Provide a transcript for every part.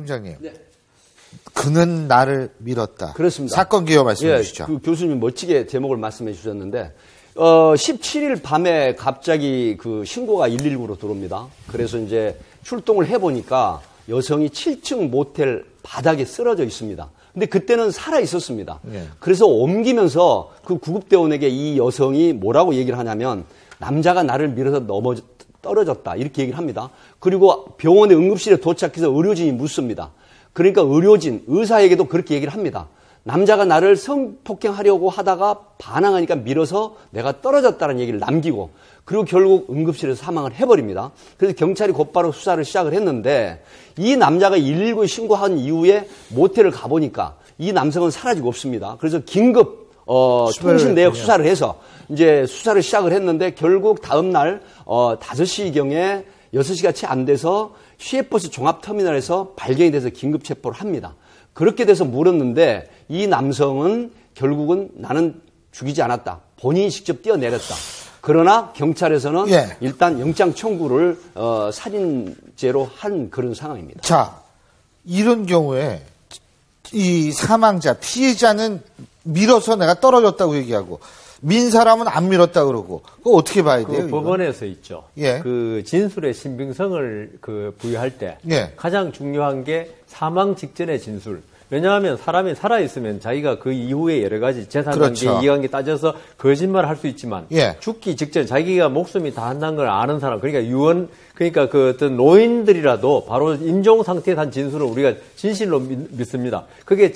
팀장님. 네. 그는 나를 밀었다. 그렇습니다. 사건 기여 말씀해 주시죠. 그 교수님 멋지게 제목을 말씀해 주셨는데 17일 밤에 갑자기 그 신고가 119로 들어옵니다. 그래서 이제 출동을 해보니까 여성이 7층 모텔 바닥에 쓰러져 있습니다. 근데 그때는 살아 있었습니다. 예. 그래서 옮기면서 그 구급대원에게 이 여성이 뭐라고 얘기를 하냐면 남자가 나를 밀어서 떨어졌다 이렇게 얘기를 합니다. 그리고 병원의 응급실에 도착해서 의료진이 묻습니다. 그러니까 의사에게도 그렇게 얘기를 합니다. 남자가 나를 성폭행하려고 하다가 반항하니까 밀어서 내가 떨어졌다는 얘기를 남기고 그리고 결국 응급실에서 사망을 해버립니다. 그래서 경찰이 곧바로 수사를 시작을 했는데 이 남자가 119에 신고한 이후에 모텔을 가보니까 이 남성은 사라지고 없습니다. 그래서 긴급 통신 내역 수사를 해서 이제 수사를 시작을 했는데 결국 다음 날 5시경에 6시가 채 안 돼서 시외버스 종합터미널에서 발견이 돼서 긴급 체포를 합니다. 그렇게 돼서 물었는데 이 남성은 결국은 나는 죽이지 않았다. 본인이 직접 뛰어내렸다. 그러나 경찰에서는 예. 일단 영장 청구를 살인죄로 한 그런 상황입니다. 자, 이런 경우에 이 사망자, 피해자는 밀어서 내가 떨어졌다고 얘기하고 민 사람은 안 밀었다 그러고 그거 어떻게 봐야 돼요? 법원에서 있죠. 예. 그 진술의 신빙성을 부여할 때 예. 가장 중요한 게 사망 직전의 진술. 왜냐하면 사람이 살아있으면 자기가 그 이후에 여러 가지 재산관계, 그렇죠. 이해관계 따져서 거짓말을 할 수 있지만 예. 죽기 직전 자기가 목숨이 다 한다는 걸 아는 사람, 그러니까 그 어떤 노인들이라도 바로 임종 상태에 단 진술을 우리가 진실로 믿습니다. 그게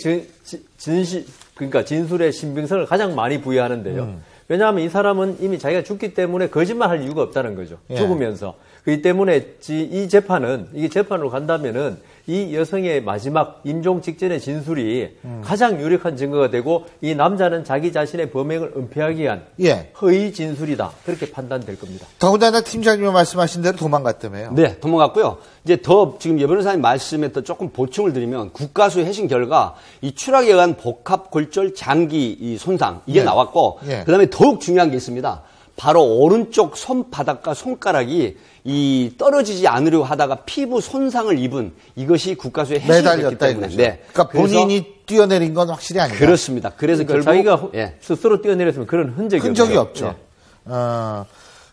그러니까 진술의 신빙성을 가장 많이 부여하는데요. 왜냐하면 이 사람은 이미 자기가 죽기 때문에 거짓말할 이유가 없다는 거죠. 예. 죽으면서. 그렇기 때문에 이 재판은 이게 재판으로 간다면은 이 여성의 마지막 임종 직전의 진술이 가장 유력한 증거가 되고 이 남자는 자기 자신의 범행을 은폐하기 위한 예. 허위 진술이다. 그렇게 판단될 겁니다. 더군다나 팀장님이 말씀하신 대로 도망갔다며요. 네, 도망갔고요. 이제 더 지금 예 변호사님 말씀에 또 조금 보충을 드리면 국가수 해신 결과 이 추락에 의한 복합골절 장기 이 손상 이게 예. 나왔고 예. 그다음에 더욱 중요한 게 있습니다. 바로 오른쪽 손바닥과 손가락이 이 떨어지지 않으려고 하다가 피부 손상을 입은 이것이 국가수에 해신이 됐기 매달렸다 때문에. 이거죠. 네. 그러니까 본인이 뛰어내린 건 확실히 아니다. 그렇습니다. 그래서 그러니까 결국 자기가 예. 스스로 뛰어내렸으면 그런 흔적이 없죠. 예.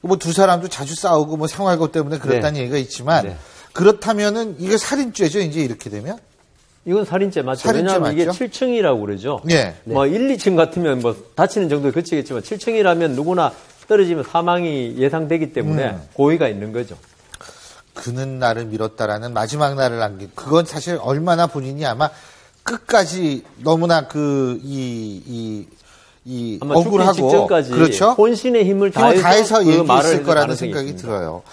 뭐 두 사람도 자주 싸우고 뭐 생활고 때문에 그렇다는 얘기가 있지만 네. 그렇다면은 이게 살인죄죠. 이제 이렇게 되면. 이건 살인죄 맞죠? 살인죄 왜냐하면 이게 맞죠? 7층이라고 그러죠. 예. 뭐 1, 2층 같으면 뭐 다치는 정도에 그치겠지만 7층이라면 누구나 떨어지면 사망이 예상되기 때문에 고의가 있는 거죠. 그는 나를 밀었다라는 마지막 날을 남긴 그건 사실 얼마나 본인이 아마 끝까지 너무나 아마 억울하고 죽기 직전까지 그렇죠? 혼신의 힘을 다해서 힘을 다해서 그 말을 얘기했을 해줄 거라는 가능성이 생각이 있습니다. 들어요.